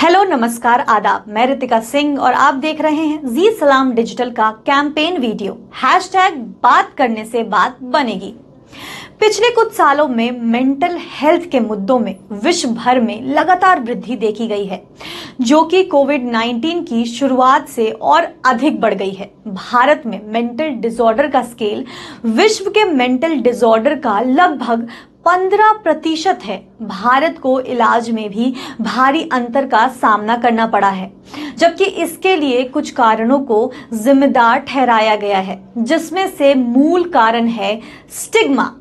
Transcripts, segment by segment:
Hello, नमस्कार, आदाब। मैं रितिका सिंह और आप देख रहे हैं जी सलाम डिजिटल का कैंपेन वीडियो बात करने से बात बनेगी। पिछले कुछ सालों में मेंटल हेल्थ के मुद्दों में विश्व भर में लगातार वृद्धि देखी गई है, जो कि कोविड-19 की शुरुआत से और अधिक बढ़ गई है। भारत में मेंटल डिसऑर्डर का स्केल विश्व के मेंटल डिसऑर्डर का लगभग 15% है। भारत को इलाज में भी भारी अंतर का सामना करना पड़ा है, जबकि इसके लिए कुछ कारणों को जिम्मेदार ठहराया गया है, जिसमें से मूल कारण है stigma.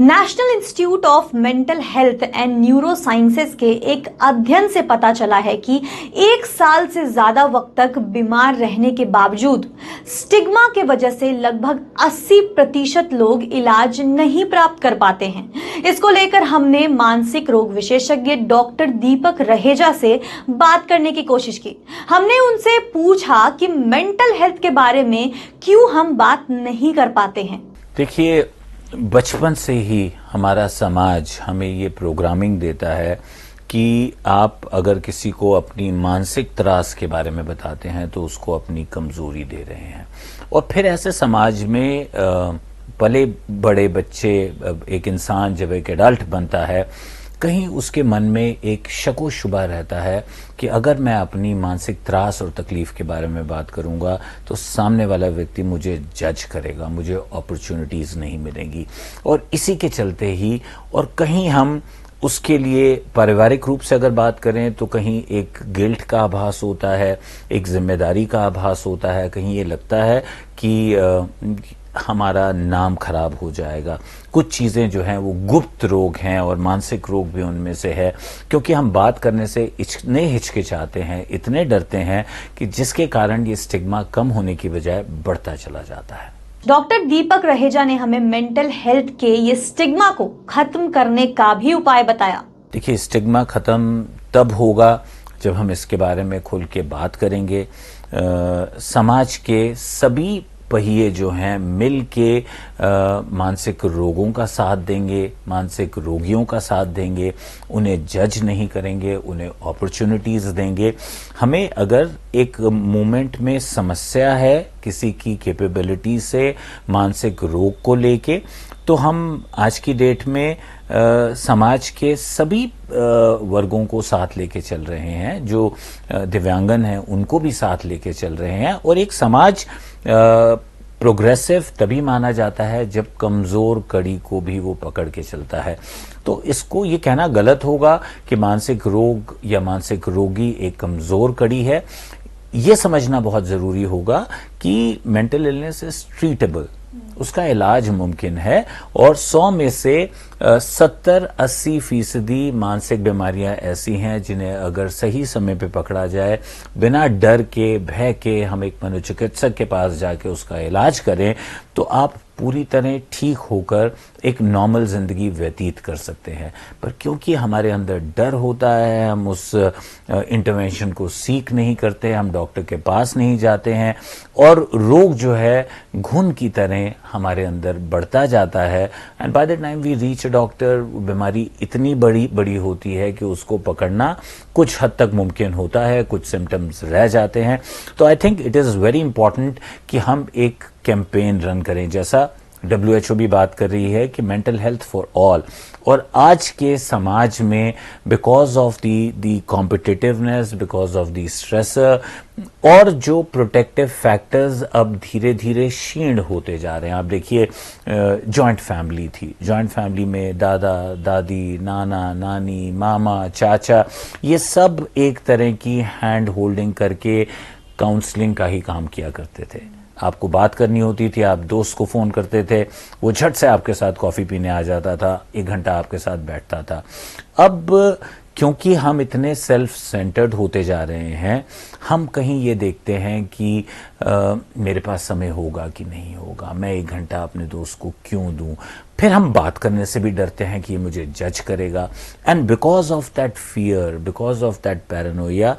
National institute of mental health and neuro sciences के एक अध्ययन से पता चला है कि 1 साल से ज्यादा वक्त तक बीमार रहने के बावजूद स्टिग्मा के वजह से लगभग 80% लोग इलाज नहीं प्राप्त कर पाते हैं। इसको लेकर हमने मानसिक रोग विशेषज्ञ डॉक्टर दीपक रहेजा से बात करने की कोशिश की। हमने उनसे पूछा कि मेंटल हेल्थ के बारे में क्यों हम बात नहीं कर पाते हैं। देखिए, बचपन से ही हमारा समाज हमें ये प्रोग्रामिंग देता है कि आप अगर किसी को अपनी मानसिक त्रास के बारे में बताते हैं तो उसको अपनी कमजोरी दे रहे हैं। और फिर ऐसे समाज में पले बड़े बच्चे, एक इंसान जब एक एडल्ट बनता है, कहीं उसके मन में एक शको शुबा रहता है कि अगर मैं अपनी मानसिक त्रास और तकलीफ के बारे में बात करूंगा तो सामने वाला व्यक्ति मुझे जज करेगा, मुझे अपॉर्चुनिटीज नहीं मिलेंगी। और इसी के चलते ही और कहीं हम उसके लिए पारिवारिक रूप से अगर बात करें तो कहीं एक गिल्ट का आभास होता है, एक जिम्मेदारी का आभास होता है, कहीं ये लगता है कि हमारा नाम खराब हो जाएगा। कुछ चीजें जो हैं वो गुप्त रोग हैं और मानसिक रोग भी उनमें से है, क्योंकि हम बात करने से इतने हिचकिचाते हैं, इतने डरते हैं कि जिसके कारण ये स्टिग्मा कम होने की बजाय बढ़ता चला जाता है। डॉक्टर दीपक रहेजा ने हमें मेंटल हेल्थ के ये स्टिग्मा को खत्म करने का भी उपाय बताया। देखिए, स्टिग्मा खत्म तब होगा जब हम इसके बारे में खुल के बात करेंगे। समाज के सभी पहिए जो हैं मिल के मानसिक रोगों का साथ देंगे, मानसिक रोगियों का साथ देंगे, उन्हें जज नहीं करेंगे, उन्हें अपॉर्चुनिटीज देंगे। हमें अगर एक मोमेंट में समस्या है किसी की कैपेबिलिटी से मानसिक रोग को लेके, तो हम आज की डेट में समाज के सभी वर्गों को साथ लेके चल रहे हैं। जो दिव्यांगन हैं उनको भी साथ लेके चल रहे हैं। और एक समाज प्रोग्रेसिव तभी माना जाता है जब कमजोर कड़ी को भी वो पकड़ के चलता है। तो इसको ये कहना गलत होगा कि मानसिक रोग या मानसिक रोगी एक कमजोर कड़ी है। ये समझना बहुत जरूरी होगा कि मेंटल इलनेस इज ट्रीटेबल, उसका इलाज मुमकिन है। और 100 में से 70-80% मानसिक बीमारियां ऐसी हैं जिन्हें अगर सही समय पे पकड़ा जाए, बिना डर के, भय के, हम एक मनोचिकित्सक के पास जाके उसका इलाज करें, तो आप पूरी तरह ठीक होकर एक नॉर्मल जिंदगी व्यतीत कर सकते हैं। पर क्योंकि हमारे अंदर डर होता है, हम उस इंटरवेंशन को सीख नहीं करते, हम डॉक्टर के पास नहीं जाते हैं और रोग जो है घुन की तरह हमारे अंदर बढ़ता जाता है। And by the time we reach a doctor, बीमारी इतनी बड़ी होती है कि उसको पकड़ना कुछ हद तक मुमकिन होता है, कुछ सिम्टम्स रह जाते हैं। तो I think it is very important कि हम एक कैंपेन रन करें, जैसा WHO भी बात कर रही है कि मेंटल हेल्थ फॉर ऑल। और आज के समाज में because of the competitiveness, because of the stressor और जो प्रोटेक्टिव फैक्टर्स अब धीरे धीरे क्षीण होते जा रहे हैं। आप देखिए, जॉइंट फैमिली थी, जॉइंट फैमिली में दादा दादी, नाना नानी, मामा चाचा, ये सब एक तरह की हैंड होल्डिंग करके काउंसलिंग का ही काम किया करते थे। आपको बात करनी होती थी, आप दोस्त को फोन करते थे, वो झट से आपके साथ कॉफी पीने आ जाता था, 1 घंटा आपके साथ बैठता था। अब क्योंकि हम इतने सेल्फ सेंटर्ड होते जा रहे हैं, हम कहीं ये देखते हैं कि मेरे पास समय होगा कि नहीं होगा, मैं 1 घंटा अपने दोस्त को क्यों दूं। फिर हम बात करने से भी डरते हैं कि ये मुझे जज करेगा। And because of that fear, because of that Paranoia,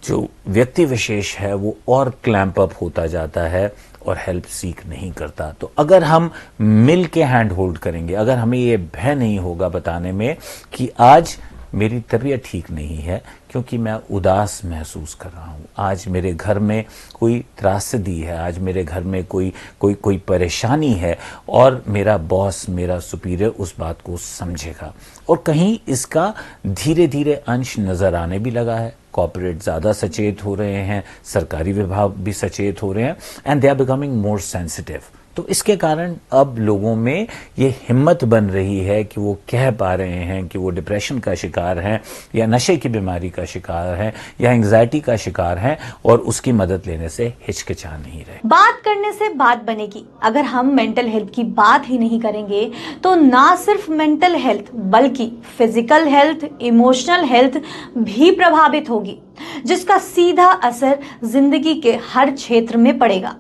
जो व्यक्ति विशेष है वो और क्लैंप अप होता जाता है और हेल्प सीख नहीं करता। तो अगर हम मिल के हैंड होल्ड करेंगे, अगर हमें ये भय नहीं होगा बताने में कि आज मेरी तबीयत ठीक नहीं है क्योंकि मैं उदास महसूस कर रहा हूँ, आज मेरे घर में कोई त्रासदी है, आज मेरे घर में कोई परेशानी है और मेरा बॉस, मेरा सुपीरियर उस बात को समझेगा। और कहीं इसका धीरे धीरे अंश नज़र आने भी लगा है। कॉर्पोरेट ज़्यादा सचेत हो रहे हैं, सरकारी विभाग भी सचेत हो रहे हैं, and they are becoming more sensitive. तो इसके कारण अब लोगों में ये हिम्मत बन रही है कि वो कह पा रहे हैं कि वो डिप्रेशन का शिकार हैं या नशे की बीमारी का शिकार हैं या एंग्जाइटी का शिकार हैं और उसकी मदद लेने से हिचकिचा नहीं रहे। बात करने से बात बनेगी। अगर हम मेंटल हेल्थ की बात ही नहीं करेंगे तो ना सिर्फ मेंटल हेल्थ बल्कि फिजिकल हेल्थ, इमोशनल हेल्थ भी प्रभावित होगी, जिसका सीधा असर जिंदगी के हर क्षेत्र में पड़ेगा।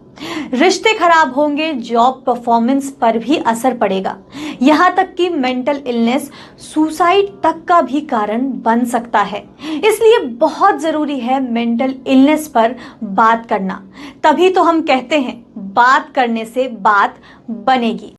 रिश्ते खराब होंगे, जॉब परफॉर्मेंस पर भी असर पड़ेगा, यहाँ तक कि मेंटल इलनेस सुसाइड तक का भी कारण बन सकता है। इसलिए बहुत जरूरी है मेंटल इलनेस पर बात करना। तभी तो हम कहते हैं बात करने से बात बनेगी।